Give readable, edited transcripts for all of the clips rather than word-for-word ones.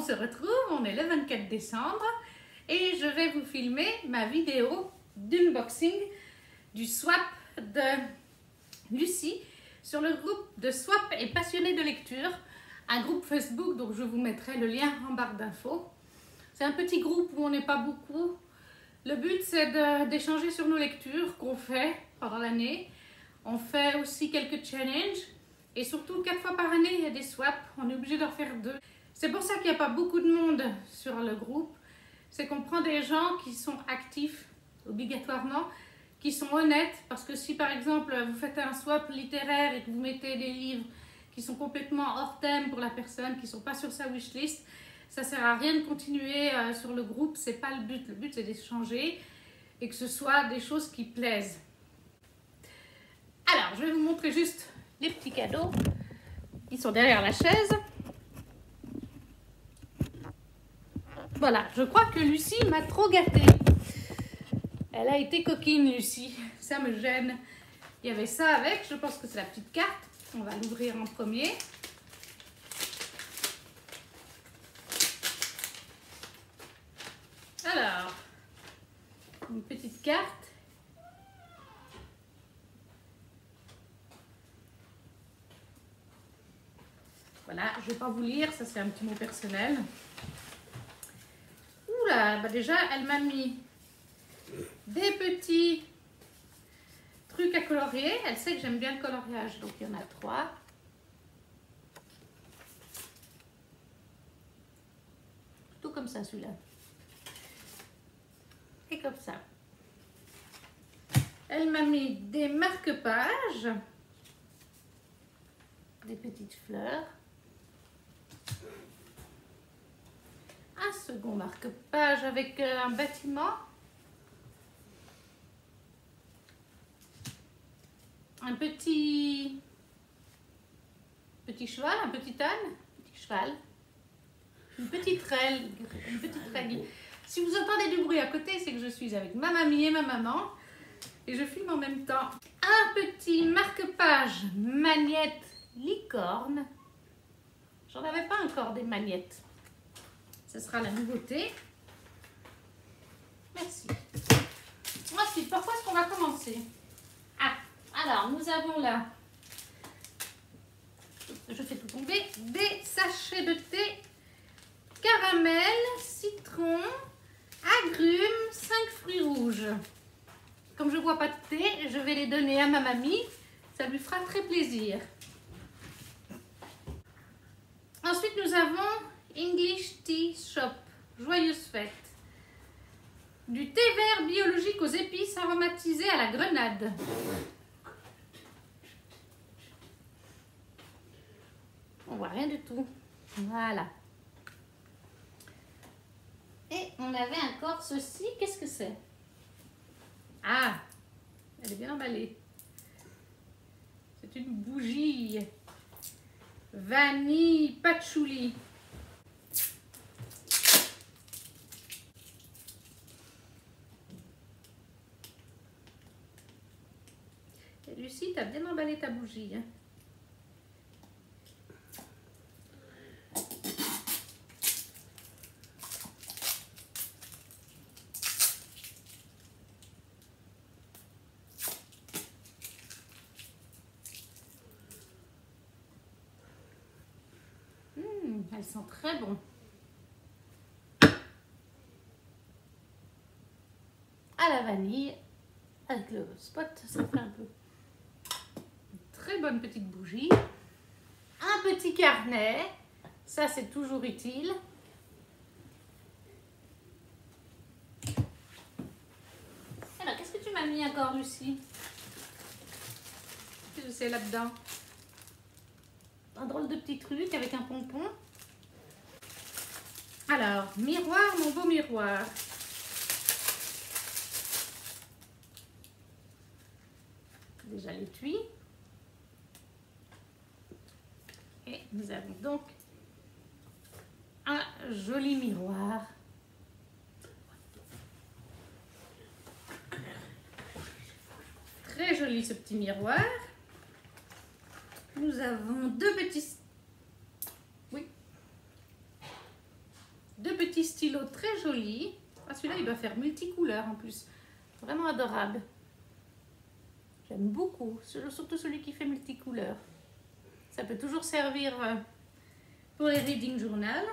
se retrouve, on est le 24 décembre et je vais vous filmer ma vidéo d'unboxing du swap de Lucie sur le groupe de swap et passionnés de lecture, un groupe Facebook dont je vous mettrai le lien en barre d'infos. C'est un petit groupe où on n'est pas beaucoup. Le but c'est d'échanger sur nos lectures qu'on fait pendant l'année. On fait aussi quelques challenges et surtout 4 fois par année il y a des swaps, on est obligé d'en faire 2. C'est pour ça qu'il n'y a pas beaucoup de monde sur le groupe. C'est qu'on prend des gens qui sont actifs obligatoirement, qui sont honnêtes, parce que si par exemple vous faites un swap littéraire et que vous mettez des livres qui sont complètement hors thème pour la personne, qui ne sont pas sur sa wishlist, ça ne sert à rien de continuer sur le groupe, c'est pas le but. Le but c'est d'échanger et que ce soit des choses qui plaisent. Alors, je vais vous montrer juste les petits cadeaux. Ils sont derrière la chaise. Voilà, je crois que Lucie m'a trop gâtée. Elle a été coquine, Lucie. Ça me gêne. Il y avait ça avec, je pense que c'est la petite carte. On va l'ouvrir en premier. Alors, une petite carte. Voilà, je ne vais pas vous lire, ça c'est un petit mot personnel. Oula, bah déjà elle m'a mis des petits trucs à colorier. Elle sait que j'aime bien le coloriage, donc il y en a 3. Tout comme ça celui-là. Et comme ça. Elle m'a mis des marque-pages, des petites fleurs. Un second marque-page avec un bâtiment. Un petit cheval, un petit âne, petit cheval. Une petite règle. Si vous entendez du bruit à côté, c'est que je suis avec ma mamie et ma maman. Et je filme en même temps. Un petit marque-page magnète licorne. J'en avais pas encore des magnettes. Ce sera la nouveauté. Merci. Ensuite, par quoi est-ce qu'on va commencer? Ah, alors nous avons là, je fais tout tomber, des sachets de thé, caramel, citron, agrumes, 5 fruits rouges. Comme je ne bois pas de thé, je vais les donner à ma mamie. Ça lui fera très plaisir. Ensuite, nous avons English Tea Shop, joyeuse fête. Du thé vert biologique aux épices aromatisé à la grenade. On voit rien du tout. Voilà. Et on avait encore ceci. Qu'est-ce que c'est? Ah, elle est bien emballée. C'est une bougie. Vanille patchouli. Et Lucie, tu as bien emballé ta bougie. Hein? Elles sont très bon. À la vanille, avec le spot, ça fait un peu. Une très bonne petite bougie. Un petit carnet, ça c'est toujours utile. Alors, qu'est-ce que tu m'as mis encore, Lucie? Qu'est-ce que c'est là-dedans? Un drôle de petit truc avec un pompon. Alors, miroir, mon beau miroir. Déjà l'étui. Et nous avons donc un joli miroir. Très joli ce petit miroir. Nous avons deux petits... Oui. très joli. Ah, celui-là, il doit faire multicouleur en plus. Vraiment adorable. J'aime beaucoup, surtout celui qui fait multicouleur. Ça peut toujours servir pour les reading journal.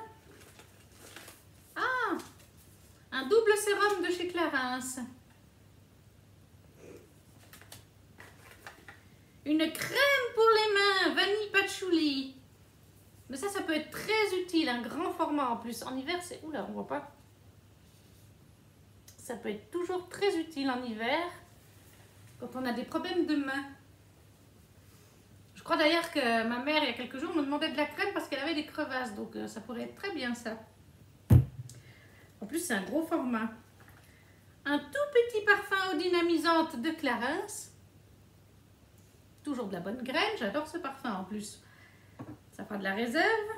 Ah, un double sérum de chez Clarins. Une crème pour les mains, vanille patchouli. Mais ça peut être très utile, un grand format en plus. En hiver, c'est... Oula, on voit pas. Ça peut être toujours très utile en hiver quand on a des problèmes de main. Je crois d'ailleurs que ma mère, il y a quelques jours, me demandait de la crème parce qu'elle avait des crevasses. Donc ça pourrait être très bien ça. En plus, c'est un gros format. Un tout petit parfum eau dynamisante de Clarins. Toujours de la bonne graine. J'adore ce parfum en plus. Ça fera de la réserve.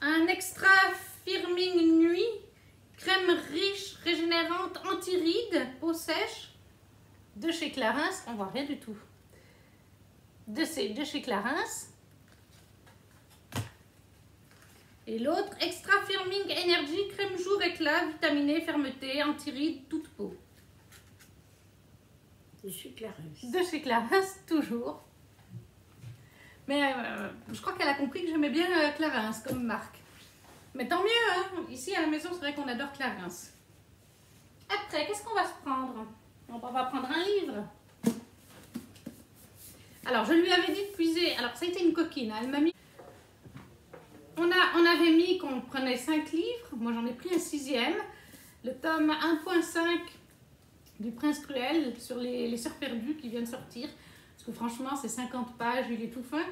Un extra firming nuit. Crème riche, régénérante, anti-rides, peau sèche. De chez Clarins. On voit rien du tout. De chez Clarins. Et l'autre, Extra Firming Energy, crème jour éclat, vitaminée, fermeté, anti-rides, toute peau. De chez Clarins. De chez Clarins, toujours. Mais je crois qu'elle a compris que j'aimais bien Clarins comme marque. Mais tant mieux, hein. Ici à la maison, c'est vrai qu'on adore Clarins. Après, qu'est-ce qu'on va se prendre? On va prendre un livre. Alors, je lui avais dit de puiser. Alors, ça a été une coquine. Hein. Elle m'a mis... On avait mis qu'on prenait 5 livres. Moi, j'en ai pris un 6e. Le tome 1.5 du Prince Cruel sur les sœurs perdues qui viennent sortir. Parce que franchement, c'est 50 pages, il est tout fin.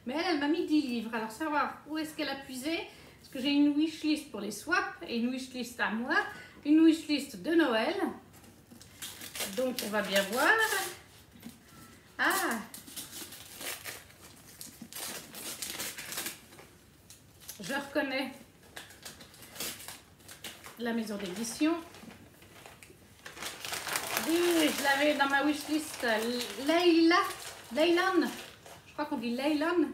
Mais elle m'a mis 10 livres. Alors, savoir où est-ce qu'elle a puisé. Parce que j'ai une wishlist pour les swaps et une wishlist à moi. Une wishlist de Noël. Donc, on va bien voir. Ah! Je reconnais la maison d'édition. Oui, je l'avais dans ma wishlist. Leylan. Je crois qu'on dit Leylan.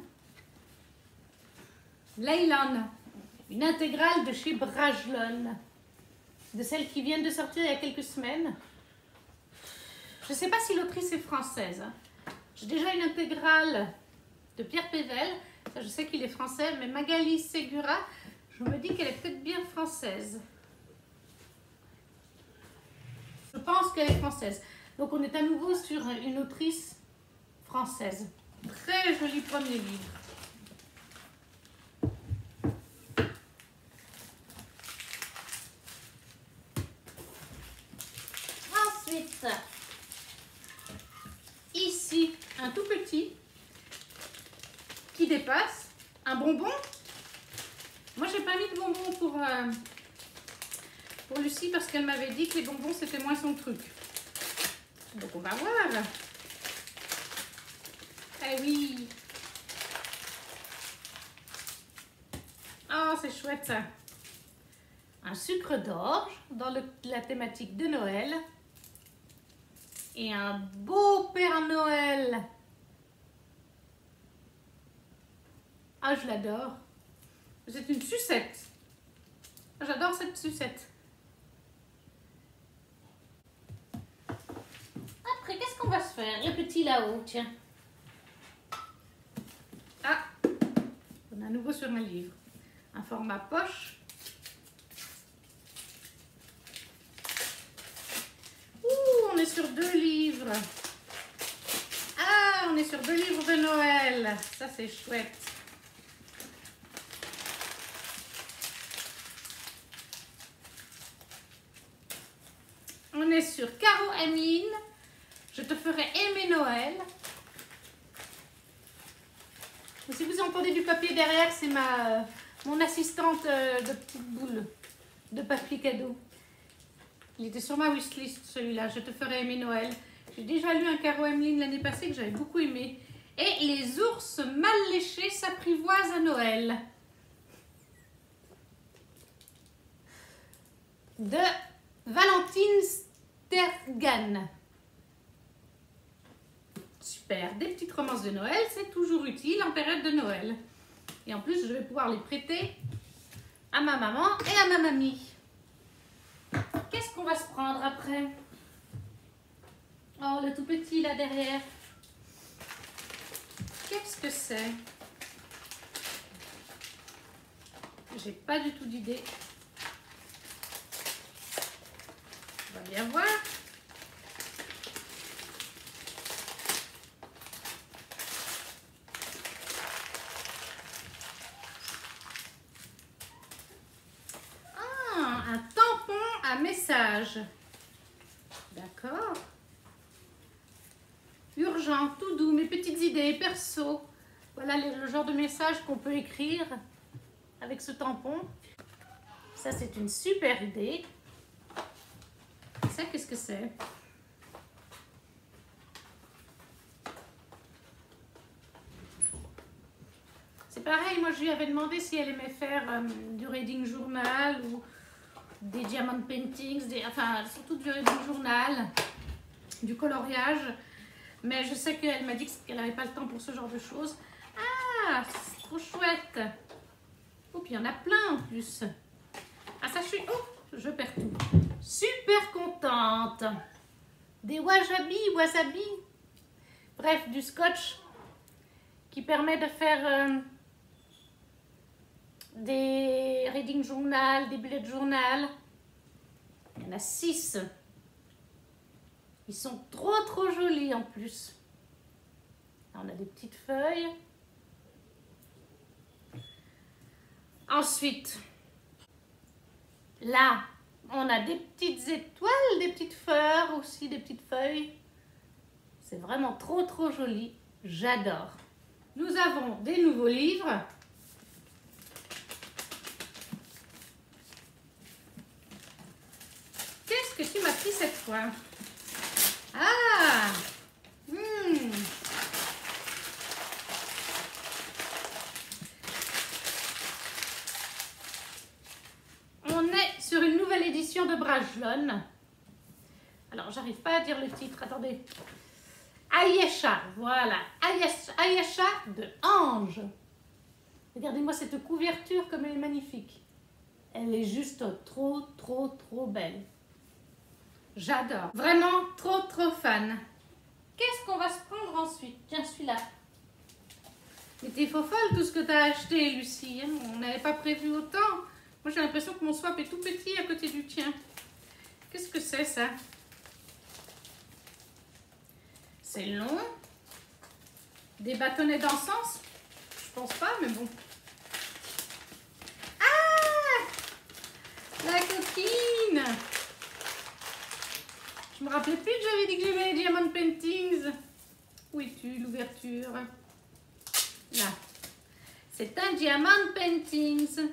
Leylan. Une intégrale de chez Brajlon. De celles qui viennent de sortir il y a quelques semaines. Je ne sais pas si l'autrice est française. J'ai déjà une intégrale de Pierre Pével. Ça, je sais qu'il est français, mais Magali Segura, je me dis qu'elle est peut-être bien française. Je pense qu'elle est française. Donc on est à nouveau sur une autrice française. Très joli premier livre. Ensuite, ici, un tout petit qui dépasse, un bonbon. Moi, j'ai pas mis de bonbon pour Lucie parce qu'elle m'avait dit que les bonbons, c'était moins son truc. Donc, on va voir. Eh oui. Oh, c'est chouette ça. Un sucre d'orge dans la thématique de Noël. Et un beau Père Noël. Ah, je l'adore. C'est une sucette. J'adore cette sucette. Après, qu'est-ce qu'on va se faire? Le petit là-haut, tiens. Ah, on est à nouveau sur un livre. Un format poche. Ouh, on est sur 2 livres. Ah, on est sur 2 livres de Noël. Ça, c'est chouette. On est sur Caro Emeline. Je te ferai aimer Noël. Si vous entendez du papier derrière, c'est mon assistante de petite boule de papier cadeau. Il était sur ma wishlist celui-là. Je te ferai aimer Noël. J'ai déjà lu un Caro Emeline l'année passée que j'avais beaucoup aimé. Et les ours mal léchés s'apprivoisent à Noël. De Valentine Stergan. Super, des petites romances de Noël, c'est toujours utile en période de Noël. Et en plus, je vais pouvoir les prêter à ma maman et à ma mamie. Qu'est-ce qu'on va se prendre après? Oh, le tout petit là derrière. Qu'est-ce que c'est? J'ai pas du tout d'idée. On va bien voir. Ah, un tampon à message. D'accord. Urgent, tout doux, mes petites idées perso. Voilà le genre de message qu'on peut écrire avec ce tampon. Ça, c'est une super idée. Ça, qu'est-ce que c'est? C'est pareil, moi je lui avais demandé si elle aimait faire du reading journal ou des diamond paintings, enfin surtout du reading journal, du coloriage. Mais je sais qu'elle m'a dit qu'elle n'avait pas le temps pour ce genre de choses. Ah, c'est trop chouette. Oh, puis il y en a plein en plus. Ah, ça, je perds tout. Super contente. Des wasabi. Bref, du scotch qui permet de faire des reading journal, des bullet journal. Il y en a 6. Ils sont trop jolis en plus. Là, on a des petites feuilles. Ensuite, là, on a des petites étoiles, des petites fleurs aussi, des petites feuilles. C'est vraiment trop joli. J'adore. Nous avons des nouveaux livres. Qu'est-ce que tu m'as pris cette fois? Ah, On est sur une nouvelle édition de Brajlon. Alors, j'arrive pas à dire le titre, attendez. Ayesha, voilà. Ayesha de Ange. Regardez-moi cette couverture comme elle est magnifique. Elle est juste trop belle. J'adore. Vraiment trop fan. Qu'est-ce qu'on va se prendre ensuite? Tiens, celui-là. Mais t'es folle tout ce que t'as acheté, Lucie. Hein, on n'avait pas prévu autant. Moi, j'ai l'impression que mon swap est tout petit à côté du tien. Qu'est-ce que c'est, ça? C'est long. Des bâtonnets d'encens? Je pense pas, mais bon. Ah! La coquine! Je me rappelais plus que j'avais dit que j'aimais les diamond paintings. Où es-tu, l'ouverture? Là. C'est un diamond paintings.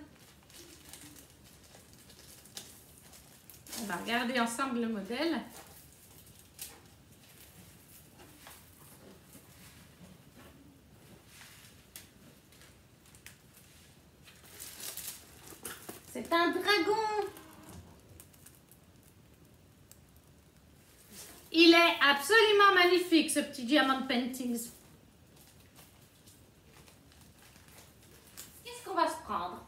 On va regarder ensemble le modèle. C'est un dragon. Il est absolument magnifique, ce petit diamond paintings. Qu'est-ce qu'on va se prendre?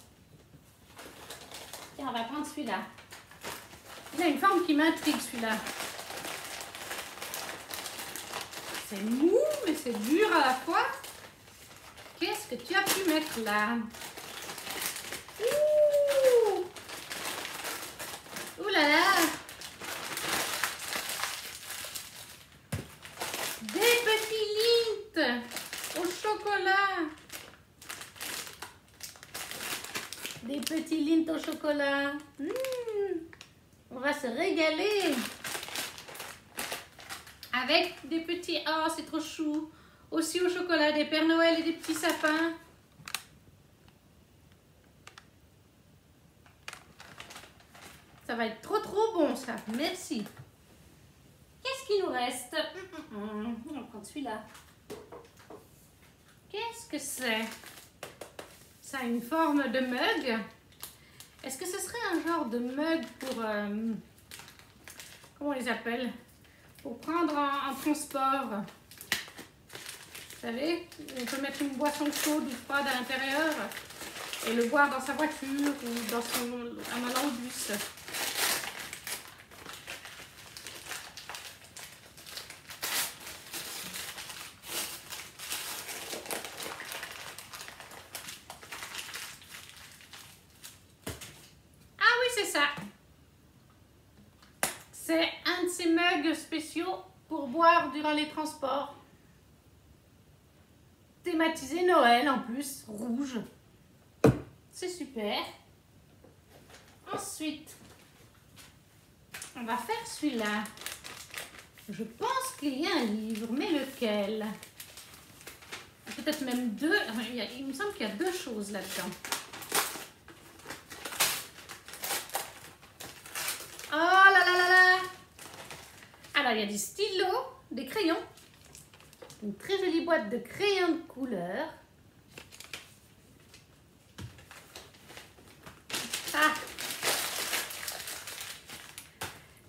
Tiens, on va prendre celui-là. Il a une forme qui m'intrigue, celui-là. C'est mou, mais c'est dur à la fois. Qu'est-ce que tu as pu mettre là? Ouh! Ouh là là! Des petits lints au chocolat. Des petits lints au chocolat. On va se régaler. Avec des petits... Oh, c'est trop chou. Aussi au chocolat, des Pères Noël et des petits sapins. Ça va être trop bon, ça. Merci. Qu'est-ce qu'il nous reste? On va prendre celui-là. Qu'est-ce que c'est? Ça a une forme de mug. Est-ce que ce serait un genre de mug pour... comment on les appelle? Pour prendre en transport. Vous savez, on peut mettre une boisson chaude ou froide à l'intérieur. et le boire dans sa voiture ou dans en allant au bus. Ah oui, c'est ça. C'est un de ces mugs spéciaux pour boire durant les transports. Thématisé Noël en plus, rouge. C'est super. Ensuite, on va faire celui-là. Je pense qu'il y a un livre, mais lequel? Peut-être même deux. Il me semble qu'il y a deux choses là-dedans. Oh là là là là! Alors, il y a des stylos, des crayons. Une très jolie boîte de crayons de couleur. Ah!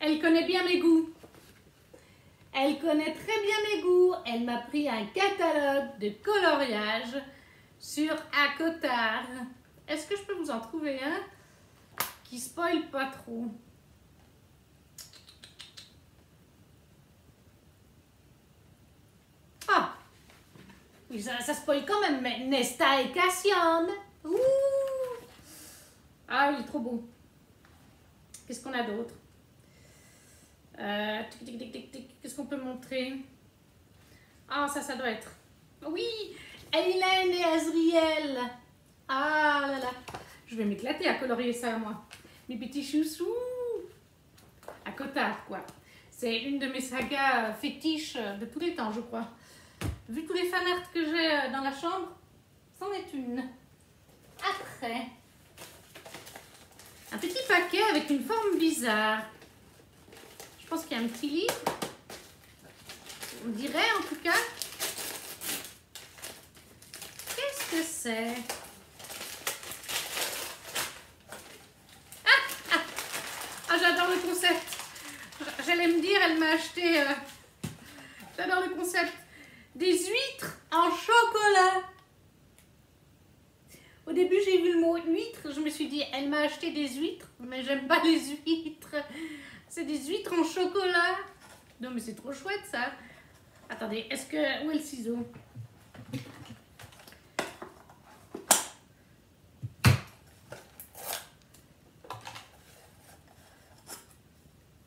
Elle connaît bien mes goûts. Elle connaît très bien mes goûts. Elle m'a pris un catalogue de coloriage sur Acotard. Est-ce que je peux vous en trouver un qui spoil pas trop? Ah! Oui, ça spoil quand même, mais Nesta et Cassian. Ouh! Ah, il est trop beau. Qu'est-ce qu'on a d'autre? Qu'est-ce qu'on peut montrer? Ah, ça doit être. Oui! Hélène et Azriel. Ah là là. Je vais m'éclater à colorier ça, moi. Mes petits chouchous. À Cotard, quoi. C'est une de mes sagas fétiches de tous les temps, je crois. Vu tous les fanarts que j'ai dans la chambre, c'en est une. Après, un petit paquet avec une forme bizarre. Je pense qu'il y a un petit livre. On dirait en tout cas. Qu'est-ce que c'est? Ah, j'adore le concept. J'allais me dire, elle m'a acheté... j'adore le concept. Des huîtres en chocolat. Au début, j'ai vu le mot huître. Je me suis dit, elle m'a acheté des huîtres. Mais j'aime pas les huîtres. C'est des huîtres en chocolat. Non, mais c'est trop chouette, ça. Attendez, est-ce que... Où est le ciseau?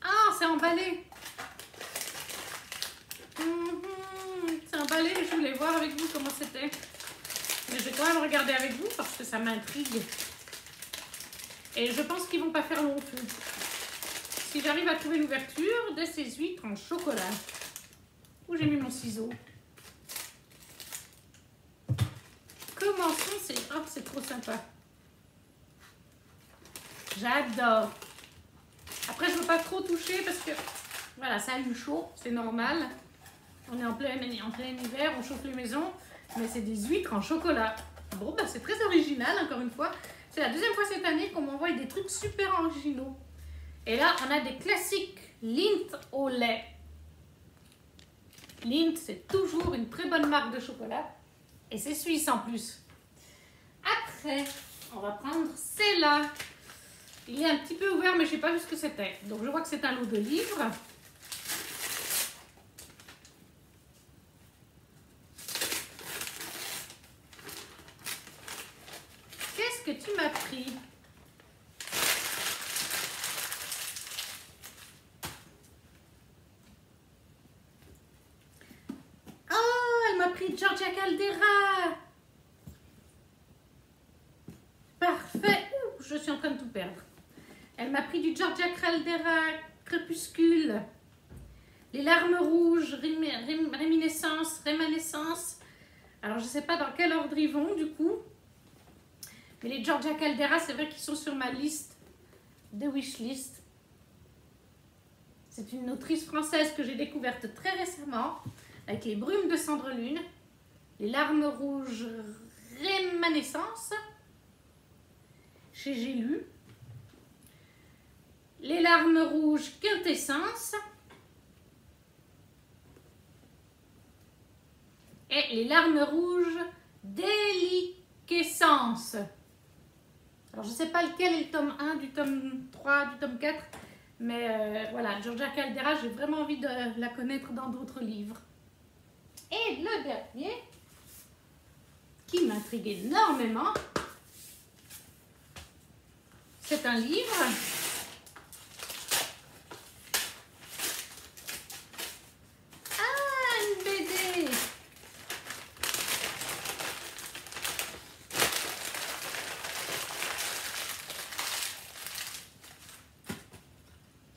Ah, c'est emballé. C'est emballé. Je voulais voir avec vous comment c'était. Mais je vais quand même regarder avec vous parce que ça m'intrigue. Et je pense qu'ils vont pas faire long feu. Si j'arrive à trouver l'ouverture de ces huîtres en chocolat. Où j'ai mis mon ciseau? Commençons, oh, c'est trop sympa. J'adore. Après, je ne veux pas trop toucher parce que voilà, ça a eu chaud, c'est normal. On est en plein hiver, on chauffe les maisons, mais c'est des huîtres en chocolat. Bon, bah, c'est très original, encore une fois. C'est la deuxième fois cette année qu'on m'envoie des trucs super originaux. Et là, on a des classiques Lindt au lait. Lindt, c'est toujours une très bonne marque de chocolat. Et c'est suisse en plus. Après, on va prendre celle-là. Il est un petit peu ouvert, mais je n'ai pas vu ce que c'était. Donc, je vois que c'est un lot de livres. Qu'est-ce que tu m'as pris? Oh, elle m'a pris Georgia Caldera. Parfait. Ouh, je suis en train de tout perdre. Elle m'a pris du Georgia Caldera Crépuscule. Les larmes rouges, réminiscence. Alors, je ne sais pas dans quel ordre ils vont, du coup. Mais les Georgia Caldera, c'est vrai qu'ils sont sur ma liste de wishlist. C'est une autrice française que j'ai découverte très récemment, avec les brumes de Cendrelune, les larmes rouges rémanescence, chez J'ai lu, les larmes rouges quintessence et les larmes rouges déliquescence. Alors, je ne sais pas lequel est le tome 1, du tome 3, du tome 4, mais voilà, Georgia Caldera, j'ai vraiment envie de la connaître dans d'autres livres. Et le dernier, qui m'intrigue énormément, c'est un livre une BD.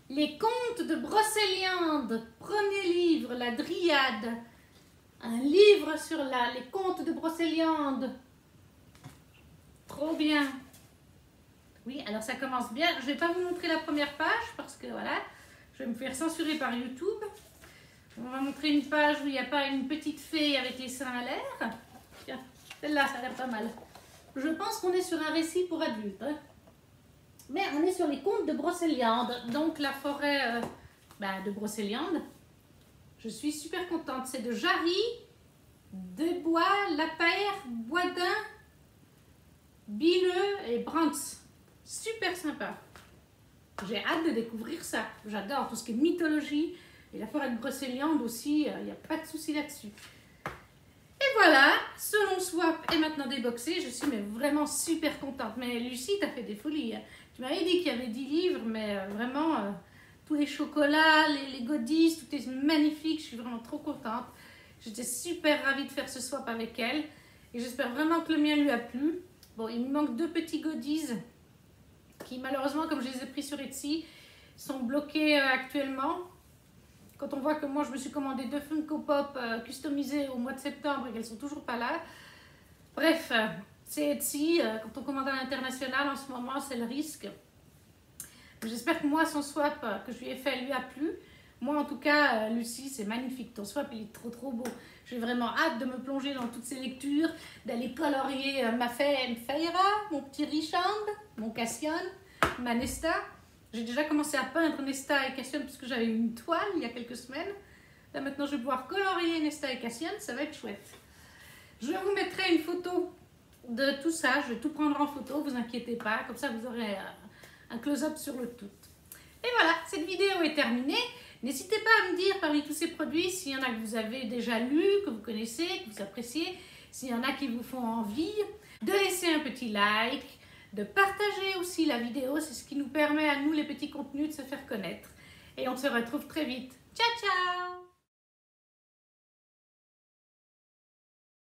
Les Contes de Brocéliande, premier livre, La Dryade. Un livre sur les Contes de Brocéliande. Trop bien. Oui, alors ça commence bien. Je ne vais pas vous montrer la première page parce que voilà, je vais me faire censurer par YouTube. On va montrer une page où il n'y a pas une petite fée avec les seins à l'air. Tiens, celle-là, ça a l'air pas mal. Je pense qu'on est sur un récit pour adultes. Hein. Mais on est sur les Contes de Brocéliande, donc la forêt de Brocéliande. Je suis super contente. C'est de Jarry, Desbois, Lapeyre, Boisdin, Bileux et Brantz. Super sympa. J'ai hâte de découvrir ça. J'adore tout ce qui est mythologie. Et la forêt de Brocéliande aussi, il n'y a pas de souci là-dessus. Et voilà, selon Swap est maintenant déboxé. Je suis vraiment super contente. Mais Lucie, tu as fait des folies. Tu m'avais dit qu'il y avait 10 livres, mais vraiment, tous les chocolats, les goodies, tout est magnifique. Je suis vraiment trop contente. J'étais super ravie de faire ce swap avec elle. Et j'espère vraiment que le mien lui a plu. Bon, il me manque 2 petits goodies qui, malheureusement, comme je les ai pris sur Etsy, sont bloqués actuellement. Quand on voit que moi, je me suis commandé 2 Funko Pop customisés au mois de septembre et qu'elles sont toujours pas là. Bref, c'est Etsy. Quand on commande à l'international, en ce moment, c'est le risque. J'espère que moi, son swap que je lui ai fait lui a plu. Moi, en tout cas, Lucie, c'est magnifique. Ton swap, il est trop, trop beau. J'ai vraiment hâte de me plonger dans toutes ces lectures, d'aller colorier ma Feira, mon petit Richard, mon Cassian, ma Nesta. J'ai déjà commencé à peindre Nesta et Cassian parce que j'avais une toile il y a quelques semaines. Là, maintenant, je vais pouvoir colorier Nesta et Cassian. Ça va être chouette. Je vous mettrai une photo de tout ça. Je vais tout prendre en photo, vous inquiétez pas. Comme ça, vous aurez un close-up sur le tout. Et voilà, cette vidéo est terminée. N'hésitez pas à me dire parmi tous ces produits s'il y en a que vous avez déjà lus, que vous connaissez, que vous appréciez, s'il y en a qui vous font envie, de laisser un petit like, de partager aussi la vidéo, c'est ce qui nous permet à nous les petits contenus de se faire connaître. Et on se retrouve très vite. Ciao, ciao!